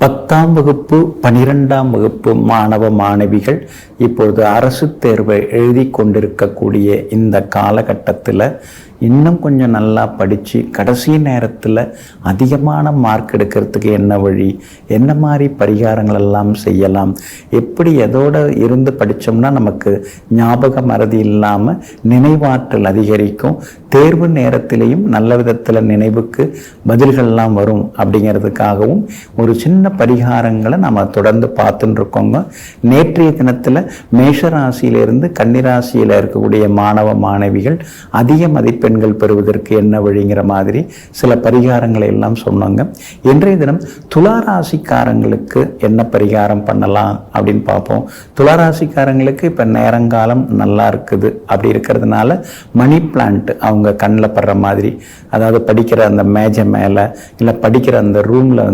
10ஆம் வகுப்பு 12ஆம் வகுப்பு மாணவ மாணவிகள் இப்பொழுது அரசு தேர்வை எழுதி கொண்டிருக்கக்கூடிய இந்த காலகட்டத்தில் இன்னும் கொஞ்சம் நல்லா படித்து கடைசி நேரத்தில் அதிகமான மார்க் எடுக்கிறதுக்கு என்ன வழி, என்ன மாதிரி பரிகாரங்கள் எல்லாம் செய்யலாம், எப்படி எதோடு இருந்து படித்தோம்னா நமக்கு ஞாபக மறதி இல்லாமல் நினைவாற்றல் அதிகரிக்கும், தேர்வு நேரத்திலையும் நல்ல விதத்தில் நினைவுக்கு பதில்கள்லாம் வரும் அப்படிங்கிறதுக்காகவும் ஒரு சின்ன பரிகாரங்களை நம்ம தொடர்ந்து பார்த்துட்டு இருக்கோங்க. நேற்றைய தினத்தில் மேஷராசியிலிருந்து கன்னிராசியில் இருக்கக்கூடிய மாணவ மாணவிகள் அதிக மதிப்பெண்கள் பெறுவதற்கு என்ன வழிங்கிற மாதிரி சில பரிகாரங்களை எல்லாம் சொன்னாங்க. இன்றைய தினம் துளாராசிக்காரங்களுக்கு என்ன பரிகாரம் பண்ணலாம் அப்படின்னு பார்ப்போம். துளாராசிக்காரங்களுக்கு இப்போ நேரங்காலம் நல்லா இருக்குது. அப்படி இருக்கிறதுனால மணி பிளான்ட் அவங்க கண்ணில் படுற மாதிரி, அதாவது படிக்கிற அந்த மேஜை மேலே இல்லை படிக்கிற அந்த ரூமில்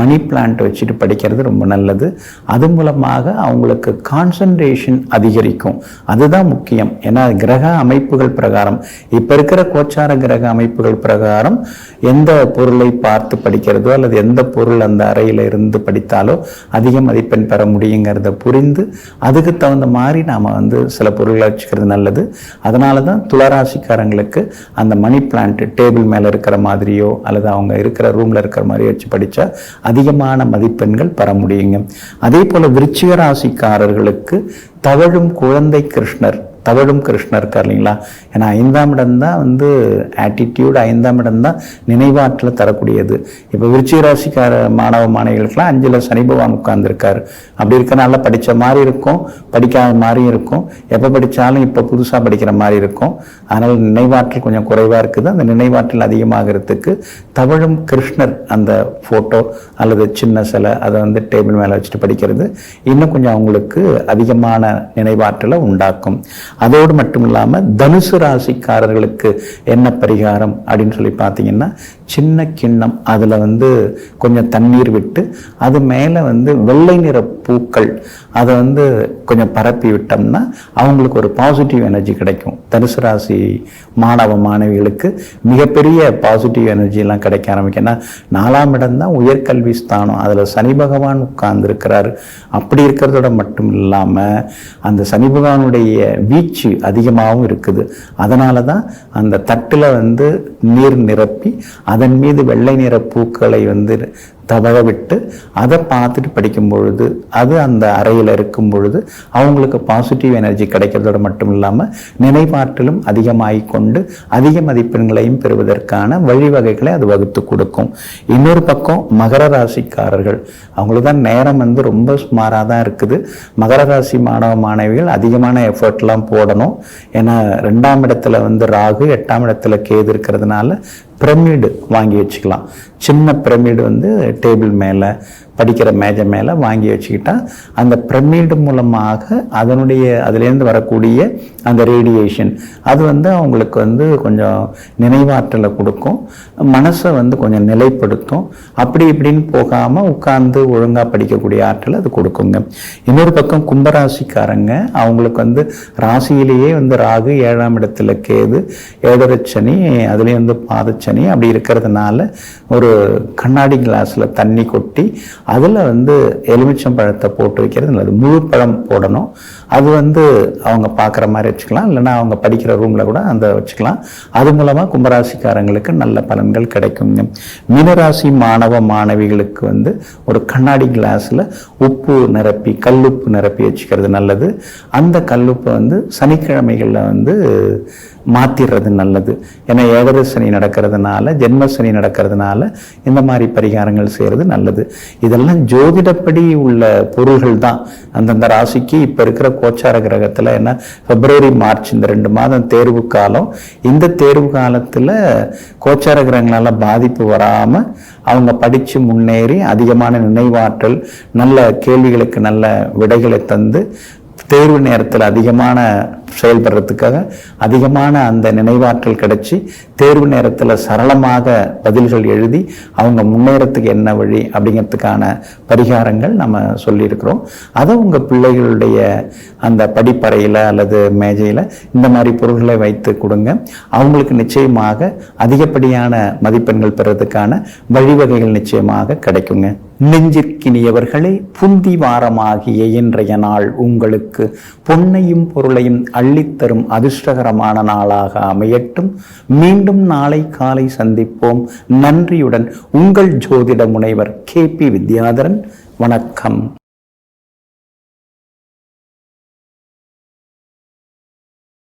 மணி பிளான்ட் வச்சுட்டு படிக்கிறது ரொம்ப நல்லது. அது மூலமாக அவங்களுக்கு கான்சன்ட்ரேஷன் அதிகரிக்கும். அதுதான் முக்கியம். ஏன்னா கிரக அமைப்புகள் பிரகாரம், இப்போ இருக்கிற கோச்சார கிரக அமைப்புகள் பிரகாரம் எந்த பொருளை பார்த்து படிக்கிறதோ அல்லது எந்த பொருள் அந்த அறையில் இருந்து படித்தாலோ அதிக மதிப்பெண் பெற முடியுங்கிறத புரிந்து அதுக்கு தகுந்த மாதிரி நாம் சில பொருள்களை வச்சுக்கிறது நல்லது. அதனால தான் துளாராசிக்காரங்களுக்கு அந்த மணி பிளான்ட் டேபிள் மேலே இருக்கிற மாதிரியோ அல்லது அவங்க இருக்கிற ரூமில் இருக்கிற மாதிரியோ வச்சு படித்தா அதிகமான மதிப்பெண்கள் பெற முடியுங்க. அதே போல் விருச்சிக ராசிக்காரர்களுக்கு தவழும் குழந்தை கிருஷ்ணர், தவழும் கிருஷ்ணர் இருக்கார் இல்லைங்களா. ஏன்னா 5ஆம் இடம் தான் ஆட்டிடியூட், 5ஆம் இடம் தான் நினைவாற்றல் தரக்கூடியது. இப்போ விருச்சிக ராசிக்கார மாணவ மாணவிகளுக்கெல்லாம் 5ல் சனி பகவான் உட்கார்ந்துருக்காரு. அப்படி இருக்கிறனால படித்த மாதிரி இருக்கும், படிக்காத மாதிரியும் இருக்கும், எப்போ படித்தாலும் இப்போ புதுசாக படிக்கிற மாதிரி இருக்கும். அதனால் நினைவாற்றல் கொஞ்சம் குறைவாக இருக்குது. அந்த நினைவாற்றல் அதிகமாகிறதுக்கு தவழும் கிருஷ்ணர் அந்த ஃபோட்டோ அல்லது சின்ன சிலை அதை டேபிள் மேலே வச்சுட்டு படிக்கிறது இன்னும் கொஞ்சம் அவங்களுக்கு அதிகமான நினைவாற்றலை உண்டாக்கும். அதோடு மட்டும் இல்லாமல் தனுசு ராசிக்காரர்களுக்கு என்ன பரிகாரம் அப்படின்னு சொல்லி பார்த்தீங்கன்னா, சின்ன கிண்ணம் அதில் கொஞ்சம் தண்ணீர் விட்டு அது மேலே வெள்ளை நிற பூக்கள் அதை கொஞ்சம் பரப்பி விட்டோம்னா அவங்களுக்கு ஒரு பாசிட்டிவ் எனர்ஜி கிடைக்கும். தனுசு ராசி மாணவ மாணவிகளுக்கு மிகப்பெரிய பாசிட்டிவ் எனர்ஜிலாம் கிடைக்க ஆரம்பிக்கும். ஏன்னா 4ஆம் இடம் தான் உயர்கல்வி ஸ்தானம், அதில் சனி பகவான் உட்கார்ந்துருக்கிறார். அப்படி இருக்கிறதோட மட்டும் இல்லாமல் அந்த சனி பகவானுடைய வீச்சு அதிகமாகவும் இருக்குது. அதனால தான் அந்த தட்டில் நீர் நிரப்பி அதன் மீது வெள்ளை நிற பூக்களை தவழ விட்டு அதை பார்த்துட்டு படிக்கும் பொழுது, அது அந்த அறையில் இருக்கும் பொழுது அவங்களுக்கு பாசிட்டிவ் எனர்ஜி கிடைக்கிறதோடு மட்டும் இல்லாமல் நினைவாற்றலும் அதிகமாகி கொண்டு அதிக மதிப்பெண்களையும் பெறுவதற்கான வழிவகைகளை அது வகுத்து கொடுக்கும். இன்னொரு பக்கம் மகர ராசிக்காரர்கள், அவங்களுக்கு தான் நேரம் ரொம்ப சுமாராக தான் இருக்குது. மகர ராசி மாணவ மாணவிகள் அதிகமான எஃபர்ட்லாம் போடணும். ஏன்னா 2ஆம் இடத்துல ராகு, 8ஆம் இடத்துல கேது இருக்கிறதுனால பிரமிடு வாங்கி வச்சுக்கலாம். சின்ன பிரமிடு டேபிள் மேலே படிக்கிற மேஜை மேலே வாங்கி வச்சுக்கிட்டா அந்த பிரமிடு மூலமாக அதுலேருந்து வரக்கூடிய அந்த ரேடியேஷன் அது அவங்களுக்கு கொஞ்சம் நினைவாற்றலை கொடுக்கும், மனசை கொஞ்சம் நிலைப்படுத்தும். அப்படி இப்படின்னு போகாமல் உட்கார்ந்து ஒழுங்காக படிக்கக்கூடிய ஆற்றல் அது கொடுக்குங்க. இன்னொரு பக்கம் கும்பராசிக்காரங்க, அவங்களுக்கு ராசியிலேயே ராகு, 7ஆம் இடத்துல கேது, 7.5 சனி, அதுலேயும் பாதச்சனி. அப்படி இருக்கிறதுனால ஒரு கண்ணாடி கிளாஸில் தண்ணி கொட்டி அதில் எலுமிச்சம் பழத்தை போட்டு வைக்கிறது நல்லது. முழு பழம் போடணும். அது அவங்க பார்க்குற மாதிரி வச்சுக்கலாம், இல்லைன்னா அவங்க படிக்கிற ரூமில் கூட அந்த வச்சுக்கலாம். அது மூலமாக கும்பராசிக்காரங்களுக்கு நல்ல பலன்கள் கிடைக்குங்க. மீனராசி மாணவ மாணவிகளுக்கு ஒரு கண்ணாடி கிளாஸில் உப்பு நிரப்பி, கல்லுப்பு நிரப்பி வச்சுக்கிறது நல்லது. அந்த கல்லுப்பை சனிக்கிழமைகளில் மாற்றிடுறது நல்லது. ஏன்னா 7 சனி நடக்கிறதுனால, ஜென்ம சனி நடக்கிறதுனால இந்த மாதிரி பரிகாரங்கள் செய்கிறது நல்லது. இதெல்லாம் ஜோதிடப்படி உள்ள பொருள்கள் தான். அந்தந்த ராசிக்கு இப்போ இருக்கிற கோச்சார கிரகத்தில் என்ன பிப்ரவரி, மார்ச் இந்த 2 மாதம் தேர்வு காலம். இந்த தேர்வு காலத்தில் கோச்சார கிரகங்களால் பாதிப்பு வராமல் அவங்க படித்து முன்னேறி அதிகமான நினைவாற்றல், நல்ல கேள்விகளுக்கு நல்ல விடைகளை தந்து தேர்வு நேரத்தில் அதிகமான செயல்படுறதுக்காக அதிகமான அந்த நினைவாற்றல் கிடைச்சி தேர்வு நேரத்தில் சரளமாக பதில்கள் எழுதி அவங்க முன்னேறத்துக்கு என்ன வழி அப்படிங்கிறதுக்கான பரிகாரங்கள் நம்ம சொல்லியிருக்கிறோம். அதை உங்கள் பிள்ளைகளுடைய அந்த படிப்பறையில் அல்லது மேஜையில் இந்த மாதிரி பொருள்களை வைத்து கொடுங்க. அவங்களுக்கு நிச்சயமாக அதிகப்படியான மதிப்பெண்கள் பெறதுக்கான வழிவகைகள் நிச்சயமாக கிடைக்குங்க. நெஞ்சிற்கினியவர்களே, புந்தி வாரமாகிய இன்றைய நாள் உங்களுக்கு பொன்னையும் பொருளையும் அள்ளித்தரும் அதிர்ஷ்டகரமான நாளாக அமையட்டும். மீண்டும் நாளை காலை சந்திப்போம். நன்றியுடன் உங்கள் ஜோதிட முனைவர் KP வித்யாதரன். வணக்கம்.